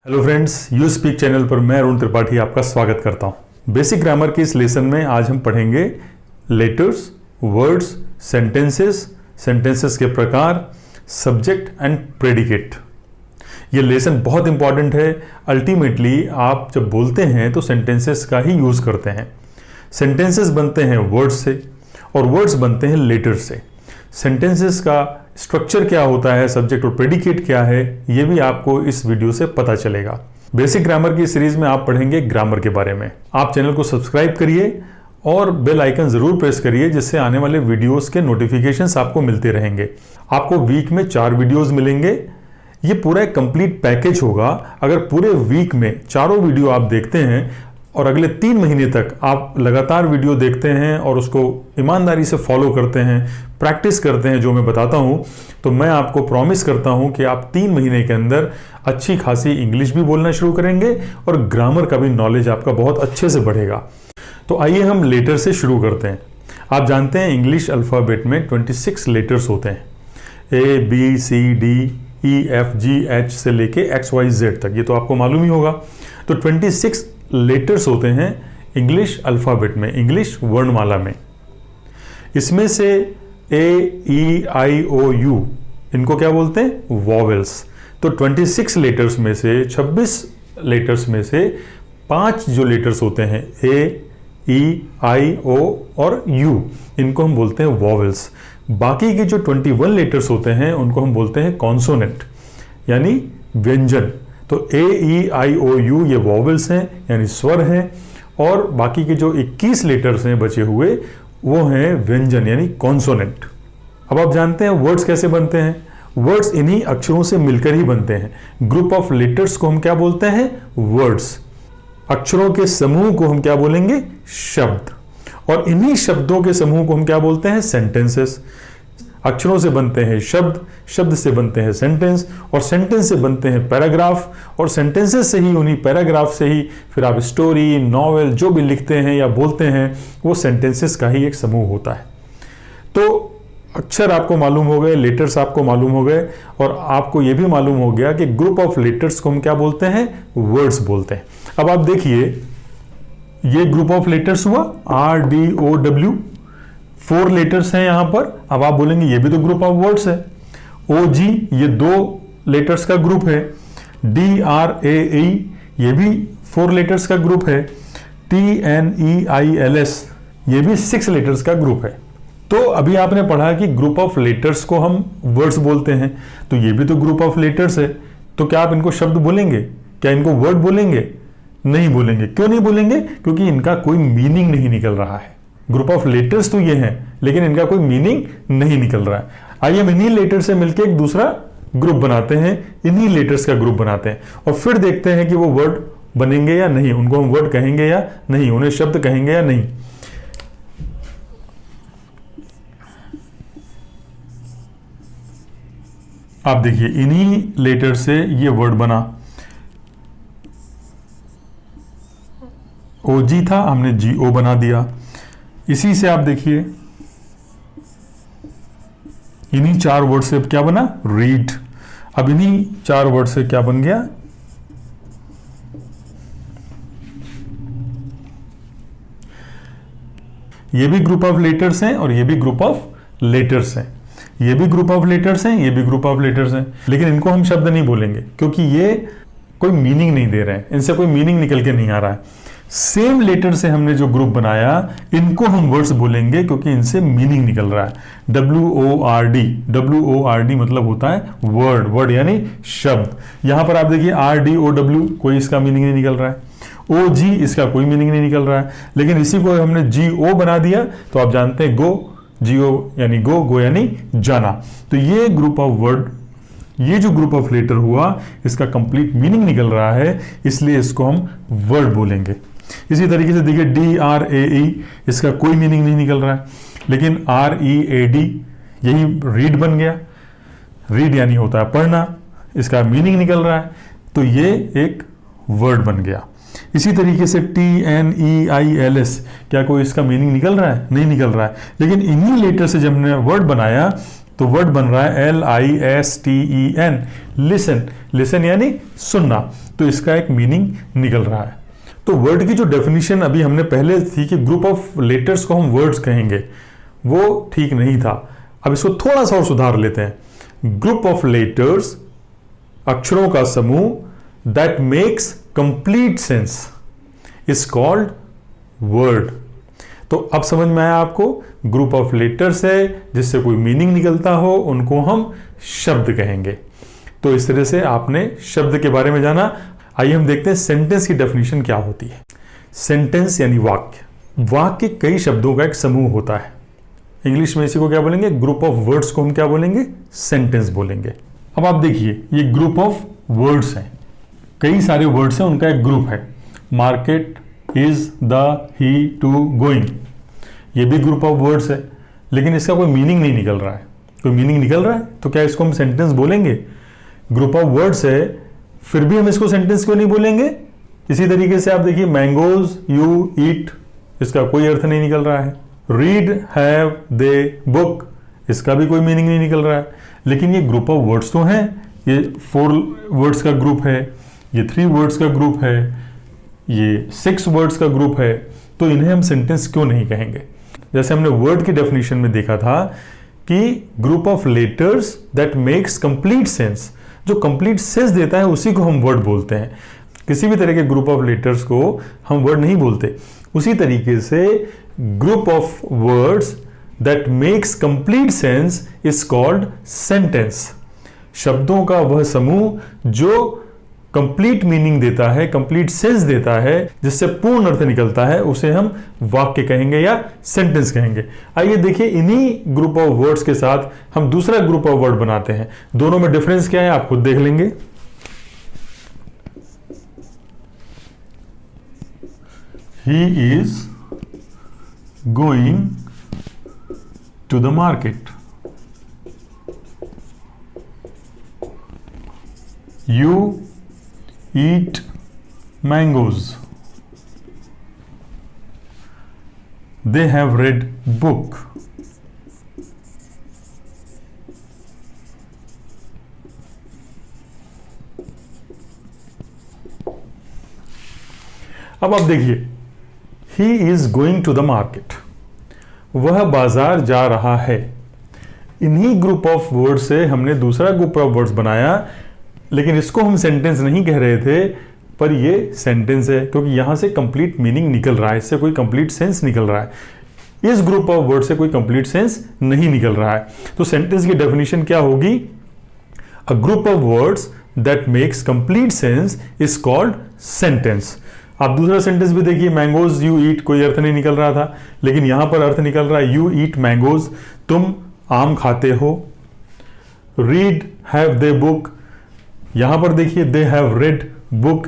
Hello friends, you speak channel पर मैं अरुण त्रिपाठी आपका स्वागत करता हूं। बेसिक ग्रामर के इस लेसन में आज हम पढ़ेंगे लेटर्स, वर्ड्स, सेंटेंसेस के प्रकार, सब्जेक्ट एंड प्रेडिकेट। ये लेसन बहुत इंपॉर्टेंट है। अल्टीमेटली आप जब बोलते हैं तो सेंटेंसेस का ही यूज करते हैं। सेंटेंसेस बनते हैं वर्ड्स से और वर्ड्स बनते हैं लेटर्स से। सेंटेंसेस का स्ट्रक्चर क्या होता है, सब्जेक्ट और प्रेडिकेट क्या है, ये भी आपको इस वीडियो से पता चलेगा। बेसिक ग्रामर की सीरीज में आप पढ़ेंगे ग्रामर के बारे में। आप चैनल को सब्सक्राइब करिए और बेल आइकन जरूर प्रेस करिए, जिससे आने वाले वीडियोस के नोटिफिकेशंस आपको मिलते रहेंगे। आपको वीक में 4 वीडियोस मिलेंगे। ये पूरा एक कंप्लीट पैकेज होगा। अगर पूरे वीक में चारों वीडियो आप देखते हैं और अगले 3 महीने तक आप लगातार वीडियो देखते हैं और उसको ईमानदारी से फॉलो करते हैं, प्रैक्टिस करते हैं जो मैं बताता हूं, तो मैं आपको प्रॉमिस करता हूं कि आप 3 महीने के अंदर अच्छी खासी इंग्लिश भी बोलना शुरू करेंगे और ग्रामर का भी नॉलेज आपका बहुत अच्छे से बढ़ेगा। तो आइए हम लेटर से शुरू करते हैं। आप जानते हैं इंग्लिश अल्फ़ाबेट में 26 लेटर्स होते हैं, ABCDEFGH से लेके XYZ तक। ये तो आपको मालूम ही होगा। तो 26 लेटर्स होते हैं इंग्लिश अल्फ़ाबेट में, इंग्लिश वर्णमाला में। इसमें से AEIOU इनको क्या बोलते हैं? वॉवेल्स। तो 26 लेटर्स में से 26 लेटर्स में से 5 जो लेटर्स होते हैं AEIO और U, इनको हम बोलते हैं वॉवेल्स। बाकी के जो 21 लेटर्स होते हैं उनको हम बोलते हैं कॉन्सोनेंट, यानी व्यंजन। तो AEIOU ये वॉवेल्स हैं, यानी स्वर हैं, और बाकी के जो 21 लेटर्स हैं बचे हुए वो हैं व्यंजन, यानी कॉन्सोनेंट। अब आप जानते हैं वर्ड्स कैसे बनते हैं। वर्ड्स इन्हीं अक्षरों से मिलकर ही बनते हैं। ग्रुप ऑफ लेटर्स को हम क्या बोलते हैं? वर्ड्स। अक्षरों के समूह को हम क्या बोलेंगे? शब्द। और इन्हीं शब्दों के समूह को हम क्या बोलते हैं? सेंटेंसेस। अक्षरों से बनते हैं शब्द, शब्द से बनते हैं सेंटेंस, और सेंटेंस से बनते हैं पैराग्राफ, और सेंटेंसेस से ही, उन्हीं पैराग्राफ से ही फिर आप स्टोरी, नॉवेल जो भी लिखते हैं या बोलते हैं वो सेंटेंसेस का ही एक समूह होता है। तो अक्षर आपको मालूम हो गए, लेटर्स आपको मालूम हो गए, और आपको ये भी मालूम हो गया कि ग्रुप ऑफ लेटर्स को हम क्या बोलते हैं? वर्ड्स बोलते हैं। अब आप देखिए, ये ग्रुप ऑफ लेटर्स हुआ RDOW, 4 लेटर्स हैं यहां पर। अब आप बोलेंगे ये भी तो ग्रुप ऑफ वर्ड्स है। OG ये 2 लेटर्स का ग्रुप है। DRAE ये भी 4 लेटर्स का ग्रुप है। TNEILS ये भी 6 लेटर्स का ग्रुप है। तो अभी आपने पढ़ा कि ग्रुप ऑफ लेटर्स को हम वर्ड्स बोलते हैं, तो ये भी तो ग्रुप ऑफ लेटर्स है। तो क्या आप इनको शब्द बोलेंगे? क्या इनको वर्ड बोलेंगे? नहीं बोलेंगे। क्यों नहीं बोलेंगे? क्योंकि इनका कोई मीनिंग नहीं निकल रहा है। ग्रुप ऑफ लेटर्स तो ये हैं, लेकिन इनका कोई मीनिंग नहीं निकल रहा है। आइए हम इन्हीं लेटर से मिलकर एक दूसरा ग्रुप बनाते हैं, इन्हीं लेटर्स का ग्रुप बनाते हैं, और फिर देखते हैं कि वो वर्ड बनेंगे या नहीं, उनको हम वर्ड कहेंगे या नहीं, उन्हें शब्द कहेंगे या नहीं। आप देखिए, इन्हीं लेटर से ये वर्ड बना। OG था, हमने GO बना दिया। इसी से आप देखिए, इन्हीं 4 वर्ड से क्या बना? रीड। अब इन्हीं 4 वर्ड से क्या बन गया? ये भी ग्रुप ऑफ लेटर्स हैं और ये भी ग्रुप ऑफ लेटर्स हैं। ये भी ग्रुप ऑफ लेटर्स हैं, ये भी ग्रुप ऑफ लेटर्स हैं, लेकिन इनको हम शब्द नहीं बोलेंगे क्योंकि ये कोई मीनिंग नहीं दे रहे हैं, इनसे कोई मीनिंग निकल के नहीं आ रहा है। सेम लेटर से हमने जो ग्रुप बनाया, इनको हम वर्ड्स बोलेंगे क्योंकि इनसे मीनिंग निकल रहा है। WORD मतलब होता है वर्ड, वर्ड यानी शब्द। यहां पर आप देखिए RDOW, कोई इसका मीनिंग नहीं निकल रहा है। OG इसका कोई मीनिंग नहीं निकल रहा है, लेकिन इसी को हमने GO बना दिया तो आप जानते हैं GO, यानी गो यानी जाना। तो ये ग्रुप ऑफ वर्ड, ये जो ग्रुप ऑफ लेटर हुआ, इसका कंप्लीट मीनिंग निकल रहा है, इसलिए इसको हम वर्ड बोलेंगे। इसी तरीके से देखिए DRAE, इसका कोई मीनिंग नहीं निकल रहा है, लेकिन READ यही रीड बन गया। रीड यानी होता है पढ़ना, इसका मीनिंग निकल रहा है, तो ये एक वर्ड बन गया। इसी तरीके से TNEILS, क्या कोई इसका मीनिंग निकल रहा है? नहीं निकल रहा है, लेकिन इन्हीं लेटर से जब हमने वर्ड बनाया तो वर्ड बन रहा है LISTEN, लिसन। लिसन यानी सुनना। तो इसका एक मीनिंग निकल रहा है। तो वर्ड की जो डेफिनेशन अभी हमने पहले थी कि ग्रुप ऑफ लेटर्स को हम वर्ड्स कहेंगे, वो ठीक नहीं था। अब इसको थोड़ा सा और सुधार लेते हैं। ग्रुप ऑफ लेटर्स, अक्षरों का समूह, that makes complete sense is called word. तो अब समझ में आया आपको, ग्रुप ऑफ लेटर्स है जिससे कोई मीनिंग निकलता हो, उनको हम शब्द कहेंगे। तो इस तरह से आपने शब्द के बारे में जाना। आइए हम देखते हैं सेंटेंस की डेफिनेशन क्या होती है। सेंटेंस यानी वाक्य। वाक्य कई शब्दों का एक समूह होता है। इंग्लिश में इसी को क्या बोलेंगे? ग्रुप ऑफ वर्ड्स को हम क्या बोलेंगे? सेंटेंस बोलेंगे। अब आप देखिए, ये ग्रुप ऑफ वर्ड्स हैं, कई सारे वर्ड्स हैं, उनका एक ग्रुप है। Market, is, the, he, to, going, ये भी ग्रुप ऑफ वर्ड्स है, लेकिन इसका कोई मीनिंग नहीं निकल रहा है। कोई मीनिंग निकल रहा है तो क्या इसको हम सेंटेंस बोलेंगे? ग्रुप ऑफ वर्ड्स है, फिर भी हम इसको सेंटेंस क्यों नहीं बोलेंगे? इसी तरीके से आप देखिए, मैंगोज यू ईट, इसका कोई अर्थ नहीं निकल रहा है। रीड, हैव, दे, बुक, इसका भी कोई मीनिंग नहीं निकल रहा है। लेकिन ये ग्रुप ऑफ वर्ड्स तो हैं, ये 4 वर्ड्स का ग्रुप है, ये 3 वर्ड्स का ग्रुप है, ये 6 वर्ड्स का ग्रुप है, तो इन्हें हम सेंटेंस क्यों नहीं कहेंगे? जैसे हमने वर्ड की डेफिनेशन में देखा था कि group of letters that makes complete sense, जो कंप्लीट सेंस देता है उसी को हम वर्ड बोलते हैं। किसी भी तरह के ग्रुप ऑफ लेटर्स को हम वर्ड नहीं बोलते। उसी तरीके से group of words that makes complete sense is called sentence. शब्दों का वह समूह जो कंप्लीट मीनिंग देता है, कंप्लीट सेंस देता है, जिससे पूर्ण अर्थ निकलता है, उसे हम वाक्य कहेंगे या सेंटेंस कहेंगे। आइए देखिए, इन्हीं ग्रुप ऑफ वर्ड्स के साथ हम दूसरा ग्रुप ऑफ वर्ड बनाते हैं। दोनों में डिफरेंस क्या है आप खुद देख लेंगे। He is going to the market, you eat mangoes, they have read book, अब आप देखिए, he is going to the market, वह बाजार जा रहा है। इन्हीं ग्रुप ऑफ वर्ड से हमने दूसरा ग्रुप ऑफ वर्ड्स बनाया, लेकिन इसको हम सेंटेंस नहीं कह रहे थे, पर ये सेंटेंस है क्योंकि यहां से कंप्लीट मीनिंग निकल रहा है, इससे कोई कंप्लीट सेंस निकल रहा है। इस ग्रुप ऑफ वर्ड से कोई कंप्लीट सेंस नहीं निकल रहा है। तो सेंटेंस की डेफिनेशन क्या होगी? A group of words that makes complete sense is called sentence. आप दूसरा सेंटेंस भी देखिए, मैंगोज यू ईट, कोई अर्थ नहीं निकल रहा था, लेकिन यहां पर अर्थ निकल रहा है, यू ईट मैंगोज, तुम आम खाते हो। रीड, हैव दे बुक, यहां पर देखिए दे हैव रेड बुक,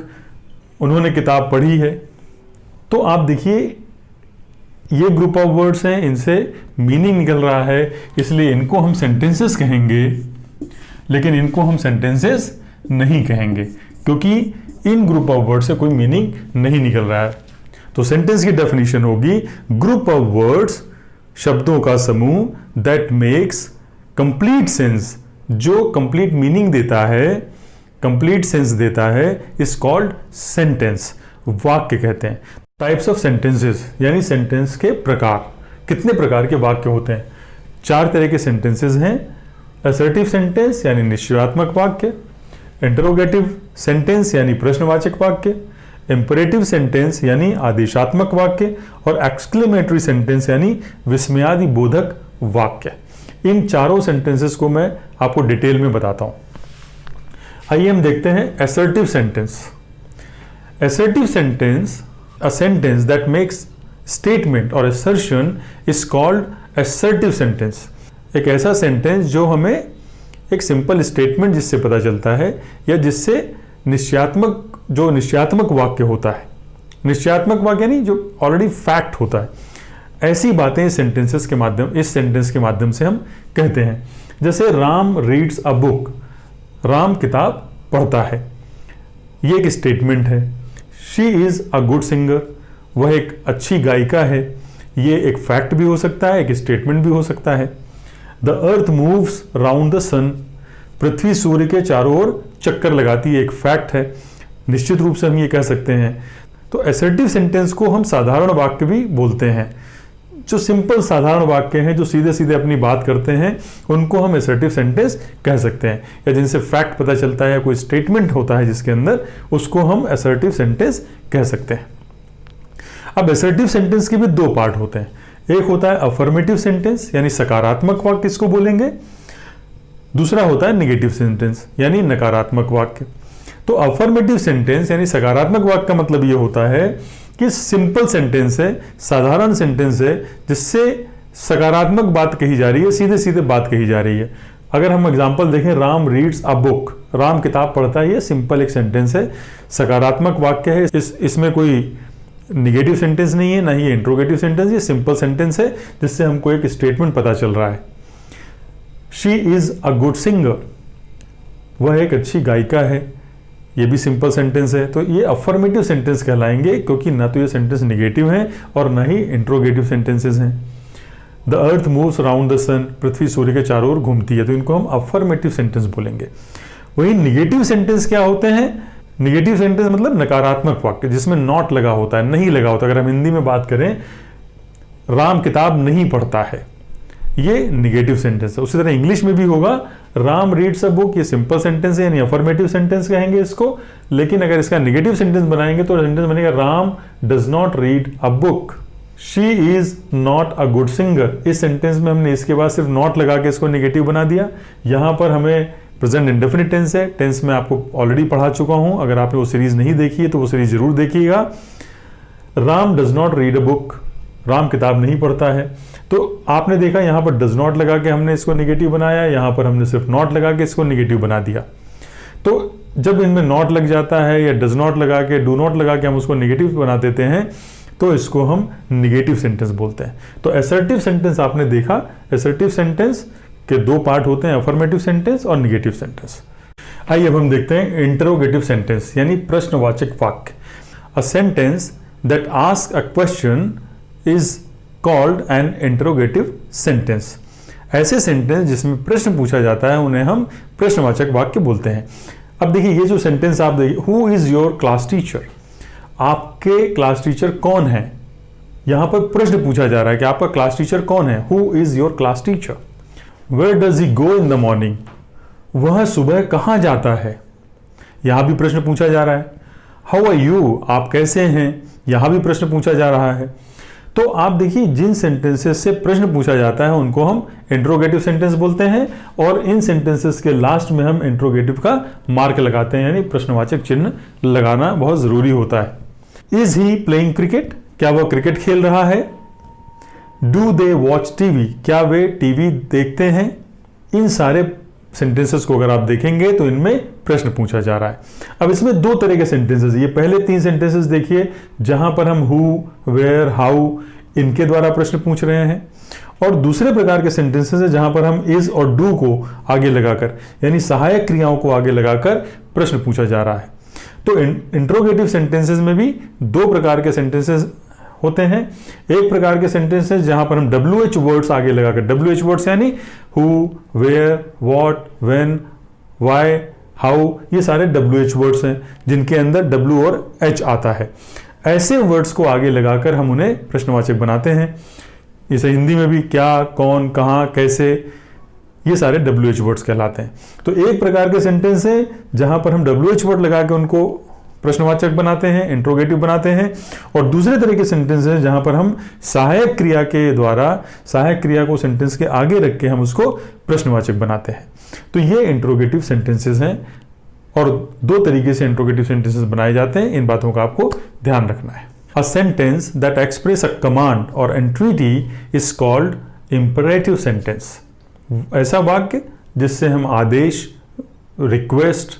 उन्होंने किताब पढ़ी है। तो आप देखिए, ये ग्रुप ऑफ वर्ड्स हैं, इनसे मीनिंग निकल रहा है, इसलिए इनको हम सेंटेंसेस कहेंगे, लेकिन इनको हम सेंटेंसेस नहीं कहेंगे क्योंकि इन ग्रुप ऑफ वर्ड से कोई मीनिंग नहीं निकल रहा है। तो सेंटेंस की डेफिनेशन होगी ग्रुप ऑफ वर्ड्स, शब्दों का समूह, दैट मेक्स कंप्लीट सेंस, जो कंप्लीट मीनिंग देता है, कंप्लीट सेंस देता है, इज कॉल्ड सेंटेंस, वाक्य कहते हैं। टाइप्स ऑफ सेंटेंसेस यानी सेंटेंस के प्रकार। कितने प्रकार के वाक्य होते हैं? 4 तरह के सेंटेंसेस हैं। असर्टिव सेंटेंस यानी निश्चयात्मक वाक्य, इंटरोगेटिव सेंटेंस यानी प्रश्नवाचक वाक्य, इंपरेटिव सेंटेंस यानी आदेशात्मक वाक्य, और एक्सक्लेमेटरी सेंटेंस यानी विस्मयादि बोधक वाक्य। इन चारों सेंटेंसेस को मैं आपको डिटेल में बताता हूं। आइए हम देखते हैं assertive sentence. Assertive sentence, a sentence that makes statement or assertion is called assertive sentence. एक ऐसा सेंटेंस जो हमें एक सिंपल स्टेटमेंट जिससे पता चलता है, या जिससे निश्चयात्मक वाक्य होता है। निश्चयात्मक वाक्य नहीं, जो ऑलरेडी फैक्ट होता है। ऐसी बातें इस सेंटेंस के माध्यम से हम कहते हैं। जैसे Ram reads a book, Ram किताब पढ़ता है, ये एक स्टेटमेंट है। She is a good singer, वह एक अच्छी गायिका है, ये एक फैक्ट भी हो सकता है, एक स्टेटमेंट भी हो सकता है। The earth moves round the sun, पृथ्वी सूर्य के चारों ओर चक्कर लगाती है, एक फैक्ट है। निश्चित रूप से हम ये कह सकते हैं। तो असर्टिव सेंटेंस को हम साधारण वाक्य भी बोलते हैं। जो सिंपल साधारण वाक्य हैं, जो सीधे सीधे अपनी बात करते हैं, उनको हम असर्टिव सेंटेंस कह सकते हैं, या जिनसे फैक्ट पता चलता है या कोई स्टेटमेंट होता है जिसके अंदर, उसको हम असर्टिव सेंटेंस कह सकते हैं। अब असर्टिव सेंटेंस के भी दो पार्ट होते हैं। एक होता है अफर्मेटिव सेंटेंस यानी सकारात्मक वाक्य इसको बोलेंगे, दूसरा होता है नेगेटिव सेंटेंस यानी नकारात्मक वाक्य। तो अफर्मेटिव सेंटेंस यानी सकारात्मक वाक्य का मतलब ये होता है कि सिंपल सेंटेंस है, साधारण सेंटेंस है, जिससे सकारात्मक बात कही जा रही है, सीधे सीधे बात कही जा रही है। अगर हम एग्जांपल देखें, Ram reads a book, Ram किताब पढ़ता है, ये सिंपल एक सेंटेंस है, सकारात्मक वाक्य है। इसमें कोई निगेटिव सेंटेंस नहीं है, ना ही इंट्रोगेटिव सेंटेंस, ये सिंपल सेंटेंस है जिससे हमको एक स्टेटमेंट पता चल रहा है। She is a good singer, वह एक अच्छी गायिका है, ये भी सिंपल सेंटेंस है। तो ये अफर्मेटिव सेंटेंस कहलाएंगे, क्योंकि ना तो ये सेंटेंस निगेटिव है और ना ही इंट्रोगेटिव सेंटेंसेस हैं। The earth moves around the sun, पृथ्वी सूर्य के चारों ओर घूमती है, तो इनको हम अफर्मेटिव सेंटेंस बोलेंगे। वही निगेटिव सेंटेंस क्या होते हैं? निगेटिव सेंटेंस मतलब नकारात्मक वाक्य जिसमें नॉट लगा होता है, नहीं लगा होता। अगर हम हिंदी में बात करें, राम किताब नहीं पढ़ता है, ये निगेटिव सेंटेंस है। उसी तरह इंग्लिश में भी होगा, राम रीड्स अ बुक, ये सिंपल सेंटेंस है यानी अफर्मेटिव सेंटेंस कहेंगे इसको। लेकिन अगर इसका नेगेटिव सेंटेंस बनाएंगे तो सेंटेंस बनेगा Ram does not read a book, she is not a good singer. इस सेंटेंस में हमने इसके बाद सिर्फ नॉट लगा के इसको नेगेटिव बना दिया। यहां पर हमें प्रेजेंट इंडेफिनिट टेंस है, टेंस में आपको ऑलरेडी पढ़ा चुका हूं, अगर आपने वो सीरीज नहीं देखी है तो वो सीरीज जरूर देखिएगा। Ram does not read a book, Ram किताब नहीं पढ़ता है। तो आपने देखा यहां पर डज नॉट लगा के हमने इसको नेगेटिव बनाया, यहां पर हमने सिर्फ नॉट लगा के इसको नेगेटिव बना दिया। तो जब इनमें नॉट लग जाता है या डज नॉट लगा के, डू नॉट लगा के हम उसको नेगेटिव बना देते हैं, तो इसको हम नेगेटिव सेंटेंस बोलते हैं। तो असर्टिव सेंटेंस आपने देखा, असर्टिव सेंटेंस के दो पार्ट होते हैं, अफर्मेटिव सेंटेंस और नेगेटिव सेंटेंस। आइए अब हम देखते हैं इंटरोगेटिव सेंटेंस यानी प्रश्नवाचक वाक्य। अ sentence that ask a question is called an interrogative sentence. ऐसे सेंटेंस जिसमें प्रश्न पूछा जाता है उन्हें हम प्रश्नवाचक वाक्य बोलते हैं। अब देखिए ये जो सेंटेंस आप देखिए, who is your class teacher, आपके क्लास टीचर कौन है। यहां पर प्रश्न पूछा जा रहा है कि आपका क्लास टीचर कौन है, who is your class teacher. Where does he go in the morning, वह सुबह कहां जाता है, यहां भी प्रश्न पूछा जा रहा है। हाउ आर यू, आप कैसे हैं, यहां भी प्रश्न पूछा जा रहा है। तो आप देखिए जिन सेंटेंसेस से प्रश्न पूछा जाता है उनको हम इंट्रोगेटिव सेंटेंस बोलते हैं, और इन सेंटेंसेस के लास्ट में हम इंट्रोगेटिव का मार्क लगाते हैं, यानी प्रश्नवाचक चिन्ह लगाना बहुत जरूरी होता है। इज ही प्लेइंग क्रिकेट, क्या वह क्रिकेट खेल रहा है। डू दे वॉच टीवी, क्या वे टीवी देखते हैं। इन सारे सेंटेंसेस को अगर आप देखेंगे तो इनमें प्रश्न पूछा जा रहा है। अब इसमें दो तरह के सेंटेंसेस, ये पहले तीन सेंटेंसेस देखिए जहां पर हम हु, वेयर, हाउ इनके द्वारा प्रश्न पूछ रहे हैं, और दूसरे प्रकार के सेंटेंसेस है जहां पर हम इज और डू को आगे लगाकर यानी सहायक क्रियाओं को आगे लगाकर प्रश्न पूछा जा रहा है। तो इंट्रोगेटिव सेंटेंसेस में भी दो प्रकार के सेंटेंसेस होते हैं। एक प्रकार के सेंटेंसेस जहां पर हम WH वर्ड्स आगे लगाकर, WH वर्ड्स यानी who, where, what, when, why, how, ये सारे WH वर्ड्स हैं जिनके अंदर W और H आता है। ऐसे वर्ड्स को आगे लगाकर हम उन्हें प्रश्नवाचक बनाते हैं। जैसे हिंदी में भी क्या, कौन, कहां, कैसे, ये सारे WH वर्ड्स कहलाते हैं। तो एक प्रकार के सेंटेंस है जहां पर हम WH वर्ड लगा के उनको प्रश्नवाचक बनाते हैं, इंट्रोगेटिव बनाते हैं, और दूसरे तरह के सेंटेंस है जहां पर हम सहायक क्रिया के द्वारा सहायक क्रिया को सेंटेंस के आगे रख के हम उसको प्रश्नवाचक बनाते हैं। तो ये इंट्रोगेटिव सेंटेंसेस हैं, और दो तरीके से इंट्रोगेटिव सेंटेंसेस बनाए जाते हैं, इन बातों का आपको ध्यान रखना है। अ sentence that express a command और एंट्रीटी इज कॉल्ड इंपरेटिव सेंटेंस। ऐसा वाक्य जिससे हम आदेश, रिक्वेस्ट,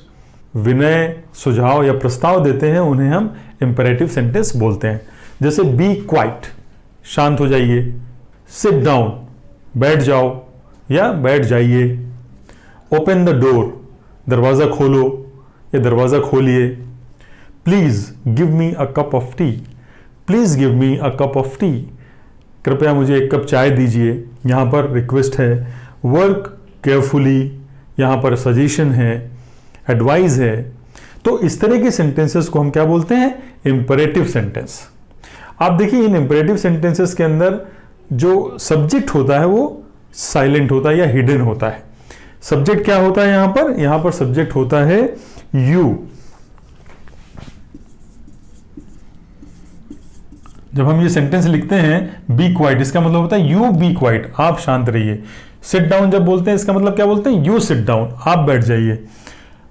विनय, सुझाव या प्रस्ताव देते हैं उन्हें हम इंपरेटिव सेंटेंस बोलते हैं। जैसे बी क्वाइट, शांत हो जाइए, सिट डाउन, बैठ जाओ या बैठ जाइए, ओपन द डोर, दरवाजा खोलो या दरवाजा खोलिए, please give me a cup of T, please give me a cup of T, कृपया मुझे एक कप चाय दीजिए, यहां पर रिक्वेस्ट है। वर्क केयरफुली, यहां पर सजेशन है, एडवाइस है। तो इस तरह के सेंटेंसेस को हम क्या बोलते हैं? Imperative sentence. आप देखिए इन इंपरेटिव सेंटेंसेस के अंदर जो सब्जेक्ट होता है वो साइलेंट होता है या हिडन होता है। सब्जेक्ट क्या होता है यहां पर सब्जेक्ट होता है यू। जब हम ये सेंटेंस लिखते हैं बी क्वाइट, इसका मतलब होता है यू बी क्वाइट, आप शांत रहिए। सिट डाउन जब बोलते हैं इसका मतलब क्या बोलते हैं? यू सिट डाउन, आप बैठ जाइए।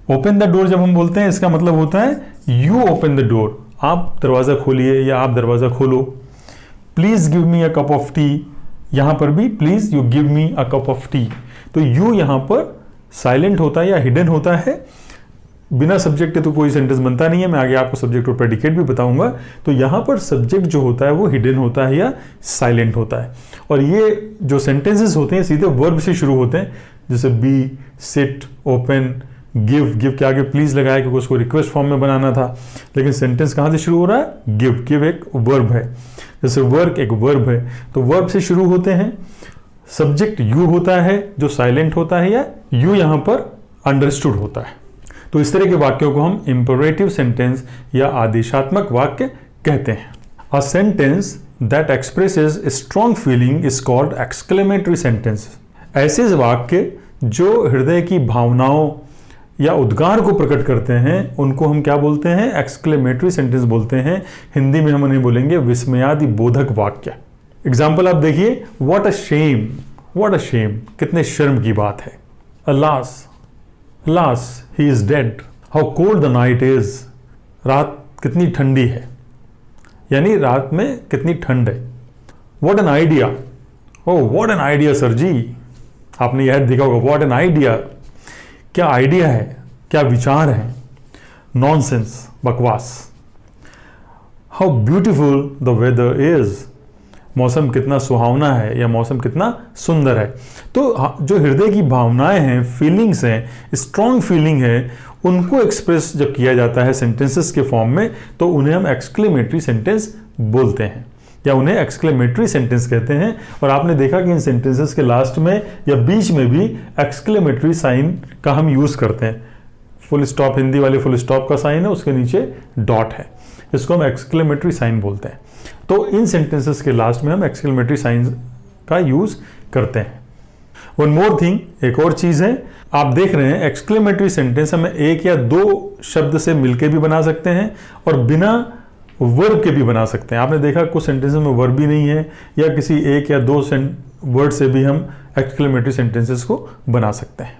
ओपन द डोर जब हम बोलते हैं इसका मतलब होता है यू ओपन द डोर, आप दरवाजा खोलिए या आप दरवाजा खोलो। Please give me a cup of T, यहां पर भी please you give me a cup of T. तो यू यहां पर साइलेंट होता है या हिडन होता है। बिना सब्जेक्ट के तो कोई सेंटेंस बनता नहीं है, मैं आगे आपको सब्जेक्ट और प्रेडिकेट भी बताऊंगा। तो यहां पर सब्जेक्ट जो होता है वो हिडन होता है या साइलेंट होता है। और ये जो सेंटेंसेस होते हैं सीधे वर्ब से शुरू होते हैं, जैसे be, sit, open, give. Give के आगे प्लीज लगाया क्योंकि उसको रिक्वेस्ट फॉर्म में बनाना था, लेकिन सेंटेंस कहां से शुरू हो रहा है? गिव। गिव एक वर्ब है, जैसे वर्क एक वर्ब है, तो वर्ब से शुरू होते हैं। सब्जेक्ट यू होता है जो साइलेंट होता है या यू यहां पर अंडरस्टूड होता है। तो इस तरह के वाक्यों को हम इंपरेटिव सेंटेंस या आदेशात्मक वाक्य कहते हैं। अ sentence that expresses strong feeling is called exclamatory sentence. ऐसे वाक्य जो हृदय की भावनाओं या उद्गार को प्रकट करते हैं उनको हम क्या बोलते हैं? एक्सक्लेमेटरी सेंटेंस बोलते हैं। हिंदी में हम उन्हें बोलेंगे विस्मयादि बोधक वाक्य। एग्जाम्पल आप देखिए, what a shame, what a shame, कितने शर्म की बात है। Alas, alas he is dead. How cold the night is, रात कितनी ठंडी है, यानी रात में कितनी ठंड है। What an idea, oh what an idea sir ji, आपने यह देखा होगा, व्हाट एन आइडिया, क्या आइडिया है, क्या विचार है। नॉनसेंस, बकवास। How beautiful the weather is, मौसम कितना सुहावना है या मौसम कितना सुंदर है। तो जो हृदय की भावनाएं हैं, फीलिंग्स हैं, स्ट्रॉन्ग फीलिंग है, उनको एक्सप्रेस जब किया जाता है सेंटेंसेस के फॉर्म में तो उन्हें हम एक्सक्लेमेटरी सेंटेंस बोलते हैं या उन्हें एक्सक्लेमेटरी सेंटेंस कहते हैं। और आपने देखा कि इन सेंटेंसेस के लास्ट में या बीच में भी एक्सक्लेमेटरी साइन का हम यूज करते हैं। फुल स्टॉप, हिंदी वाले फुल स्टॉप का साइन है, उसके नीचे डॉट है, इसको हम एक्सक्लेमेटरी साइन बोलते हैं। तो इन सेंटेंसेस के लास्ट में हम एक्सक्लेमेटरी साइन का यूज करते हैं। वन मोर थिंग, एक और चीज है, आप देख रहे हैं एक्सक्लेमेटरी सेंटेंस हमें एक या दो शब्द से मिलके भी बना सकते हैं और बिना वर्ब के भी बना सकते हैं। आपने देखा कुछ सेंटेंसेस में वर्ब भी नहीं है, या किसी एक या दो वर्ड से भी हम एक्सक्लेमेटरी सेंटेंसेस को बना सकते हैं।